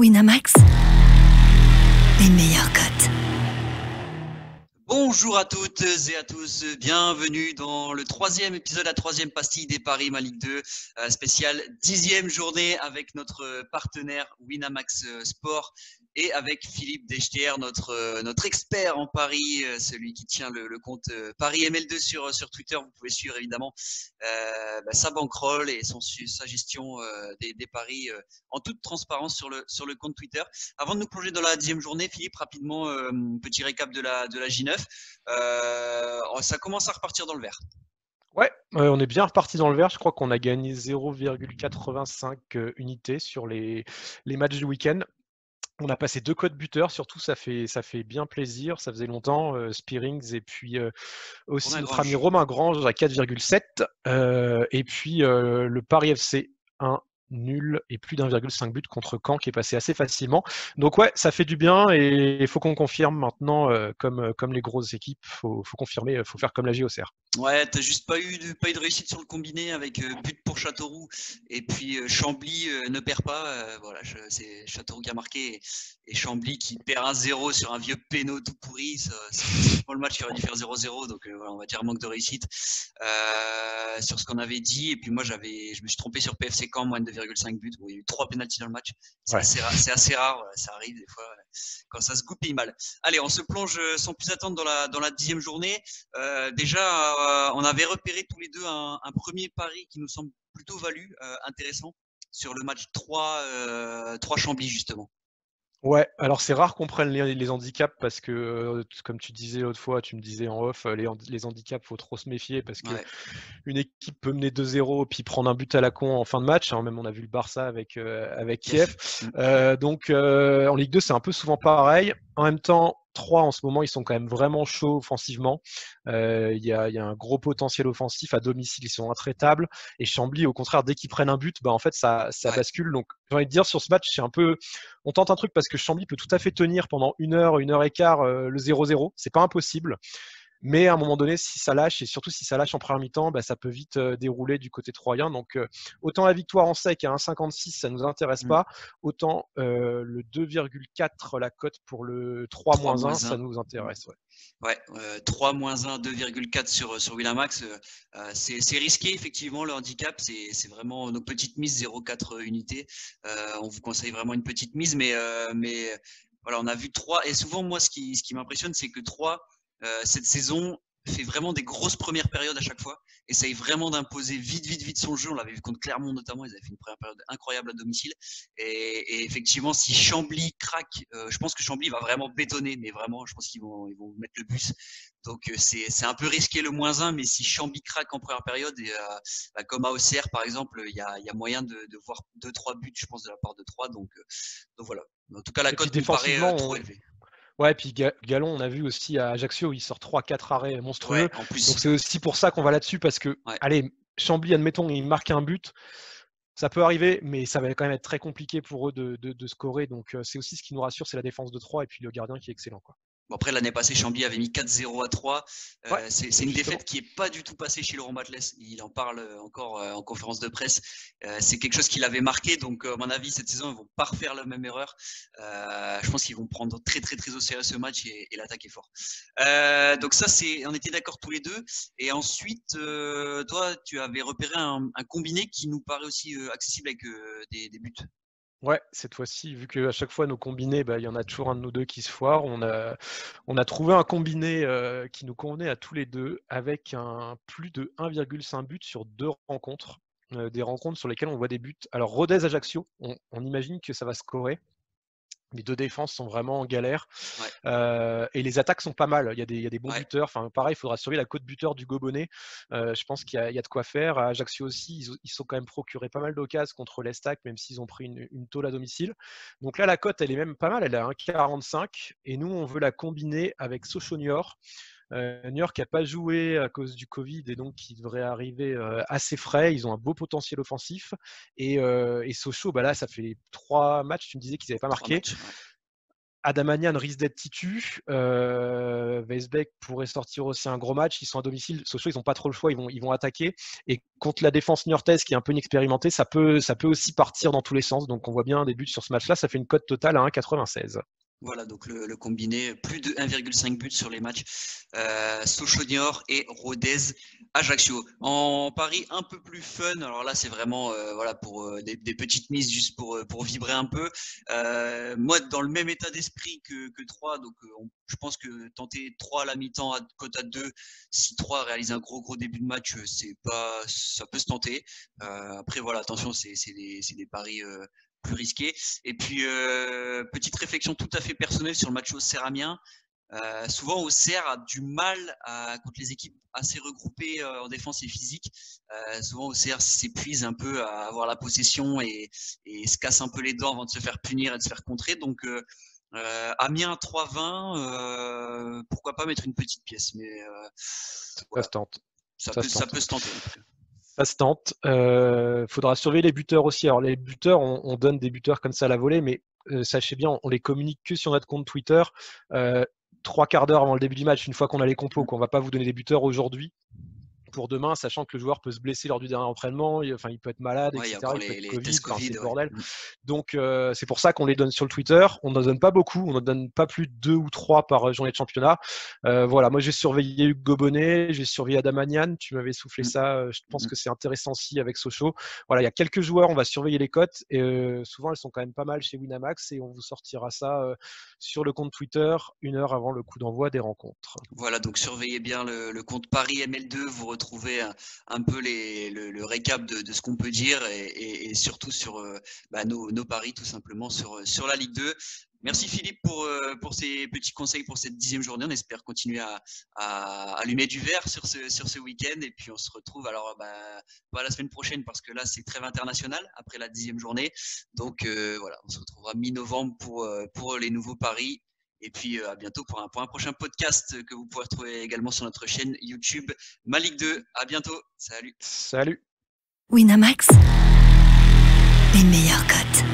Winamax, les meilleurs cotes. Bonjour à toutes et à tous, bienvenue dans le troisième épisode, la troisième pastille des paris Ma Ligue 2, spéciale 10e journée avec notre partenaire Winamax Sport et avec Philippe Deschetière, notre expert en paris, celui qui tient le compte Paris ML2 sur Twitter. Vous pouvez suivre évidemment sa bankroll et sa gestion des paris en toute transparence sur le compte Twitter. Avant de nous plonger dans la 10e journée, Philippe, rapidement, petit récap de la J9. Ça commence à repartir dans le vert. Ouais, on est bien reparti dans le vert. Je crois qu'on a gagné 0,85 unités sur les matchs du week-end. On a passé 2 codes buteurs, surtout ça fait bien plaisir. Ça faisait longtemps, Spearings et puis aussi notre ami Romain Grange à 4,7. Et puis le Paris FC 1 nul et plus d'1,5 but contre Caen qui est passé assez facilement. Donc ouais, ça fait du bien et il faut qu'on confirme maintenant, comme les grosses équipes, faut confirmer, faut faire comme la JOCR. Ouais, t'as juste pas eu de réussite sur le combiné avec but pour Châteauroux et puis Chambly ne perd pas. Voilà, c'est Châteauroux qui a marqué et Chambly qui perd 1-0 sur un vieux péno tout pourri. Pour le match, il aurait dû faire 0-0, donc voilà, on va dire manque de réussite sur ce qu'on avait dit. Et puis moi, je me suis trompé sur PFC Caen, moins de 2,5 buts. Bon, il y a eu 3 pénaltys dans le match. C'est assez rare, voilà, ça arrive des fois quand ça se goupille mal. Allez, on se plonge sans plus attendre dans la 10e journée. Déjà, on avait repéré tous les deux un premier pari qui nous semble plutôt intéressant sur le match 3 Chambly justement. Ouais, alors c'est rare qu'on prenne les handicaps parce que, comme tu disais l'autre fois, tu me disais en off, les handicaps, faut trop se méfier parce que une équipe peut mener 2-0 puis prendre un but à la con en fin de match. Hein, même on a vu le Barça avec Kiev. Donc en Ligue 2, c'est un peu souvent pareil. En même temps, 3 en ce moment, ils sont quand même vraiment chauds offensivement. Il y a un gros potentiel offensif. À domicile, ils sont intraitables. Et Chambly, au contraire, dès qu'ils prennent un but, en fait, ça bascule. Donc, j'ai envie de dire, sur ce match, on tente un truc parce que Chambly peut tout à fait tenir pendant 1 heure et quart le 0-0. C'est pas impossible. Mais à un moment donné, si ça lâche, et surtout si ça lâche en première mi-temps, ça peut vite dérouler du côté troyen. Donc, autant la victoire en sec à 1,56, ça ne nous intéresse pas. Autant le 2,4, la cote pour le 3-1, ça nous intéresse. Ouais, 3-1, 2,4 sur Winamax. C'est risqué, effectivement, le handicap. C'est vraiment nos petites mises, 0,4 unités. On vous conseille vraiment une petite mise, mais voilà, on a vu 3. Et souvent, moi, ce qui m'impressionne, c'est que 3, cette saison, fait vraiment des grosses premières périodes à chaque fois, essaye vraiment d'imposer vite son jeu. On l'avait vu contre Clermont notamment, ils avaient fait une première période incroyable à domicile. Et effectivement, si Chambly craque, je pense que Chambly va vraiment bétonner, mais vraiment, je pense qu'ils vont mettre le bus. Donc c'est un peu risqué le -1, mais si Chambly craque en première période, et comme à OCR par exemple, il y a moyen de voir 2-3 buts, je pense, de la part de 3. Donc voilà. En tout cas, la cote nous paraît trop élevée. Ouais, puis Galon, on a vu aussi à Ajaccio, il sort 3-4 arrêts monstrueux. Ouais, en plus. Donc c'est aussi pour ça qu'on va là-dessus, parce que, allez, Chambly, admettons, il marque un but. Ça peut arriver, mais ça va quand même être très compliqué pour eux de scorer. Donc c'est aussi ce qui nous rassure, c'est la défense de 3 et puis le gardien qui est excellent, quoi. Bon, après, l'année passée, Chambly avait mis 4-0 à 3. C'est une défaite qui n'est pas du tout passée chez Laurent Batles. Il en parle encore en conférence de presse. C'est quelque chose qu'il avait marqué. Donc, à mon avis, cette saison, ils ne vont pas refaire la même erreur. Je pense qu'ils vont prendre très au sérieux ce match et l'attaque est fort. Donc ça, on était d'accord tous les deux. Et ensuite, toi, tu avais repéré un combiné qui nous paraît aussi accessible avec des buts. Ouais, cette fois-ci, vu qu'à chaque fois nos combinés, il y en a toujours un de nous deux qui se foire, on a trouvé un combiné qui nous convenait à tous les deux avec un plus de 1,5 but sur 2 rencontres, des rencontres sur lesquelles on voit des buts. Alors Rodez-Ajaccio, on imagine que ça va scorer. Les 2 défenses sont vraiment en galère. Et les attaques sont pas mal. Il y a des bons buteurs. Enfin, pareil, il faudra surveiller la cote buteur du Gobonnet. Je pense qu'il y a de quoi faire. À Ajaccio aussi, ils sont quand même procuré pas mal d'occasions contre l'Estac, même s'ils ont pris une tôle à domicile. Donc là, la cote, elle est même pas mal. Elle est à 1,45. Et nous, on veut la combiner avec Sochaux-Niort. Niort qui n'a pas joué à cause du Covid et donc qui devrait arriver assez frais. Ils ont un beau potentiel offensif. Et Sochaux, là, ça fait 3 matchs. Tu me disais qu'ils n'avaient pas marqué. Adamanian risque d'être titu. Weisbeck pourrait sortir aussi un gros match. Ils sont à domicile. Sochaux, ils n'ont pas trop le choix. Ils vont attaquer. Et contre la défense niortaise, qui est un peu inexpérimentée, ça peut aussi partir dans tous les sens. Donc, on voit bien des buts sur ce match-là. Ça fait une cote totale à 1,96. Voilà, donc le combiné, plus de 1,5 buts sur les matchs. Sochaux-Niort et Rodez-Ajaccio. En pari un peu plus fun, alors là c'est vraiment pour des petites mises juste pour vibrer un peu. Moi, dans le même état d'esprit que 3, donc je pense que tenter 3 à la mi-temps à cote à 2, si 3 réalise un gros début de match, ça peut se tenter. Après voilà, attention, c'est des paris plus risqué. Et puis, petite réflexion tout à fait personnelle sur le match Auxerre-Amiens. Souvent, Auxerre a du mal contre les équipes assez regroupées en défense et physique. Souvent, Auxerre s'épuise un peu à avoir la possession et se casse un peu les dents avant de se faire punir et de se faire contrer. Donc, Amiens 3-20, pourquoi pas mettre une petite pièce, mais voilà. Ça peut se tenter. Ça se tente. Faudra surveiller les buteurs aussi. Alors les buteurs, on donne des buteurs comme ça à la volée, mais sachez bien, on les communique que sur notre compte Twitter 3 quarts d'heure avant le début du match, une fois qu'on a les compos. On ne va pas vous donner des buteurs aujourd'hui pour demain, sachant que le joueur peut se blesser lors du dernier entraînement, il peut être malade, etc. Il peut être les COVID, c'est le bordel. Donc c'est pour ça qu'on les donne sur le Twitter. On n'en donne pas beaucoup, on n'en donne pas plus de 2 ou 3 par journée de championnat. Voilà, moi j'ai surveillé Hugo Bonnet, j'ai surveillé Adamanian, tu m'avais soufflé ça, je pense que c'est intéressant aussi avec Sochaux. Voilà, il y a quelques joueurs, on va surveiller les cotes, et souvent elles sont quand même pas mal chez Winamax, et on vous sortira ça sur le compte Twitter 1 heure avant le coup d'envoi des rencontres. Voilà, donc surveillez bien le compte Paris ML2, vous retrouvez un peu le récap de ce qu'on peut dire et surtout sur nos paris tout simplement sur la Ligue 2. Merci Philippe pour ces petits conseils pour cette 10e journée. On espère continuer à allumer du verre sur ce week-end, et puis on se retrouve alors pas la semaine prochaine parce que là c'est trêve internationale après la 10e journée. Donc voilà, on se retrouvera mi-novembre pour les nouveaux paris. Et puis à bientôt pour un prochain podcast que vous pourrez retrouver également sur notre chaîne YouTube Ma Ligue 2. À bientôt. Salut. Salut. Winamax, les meilleures cotes.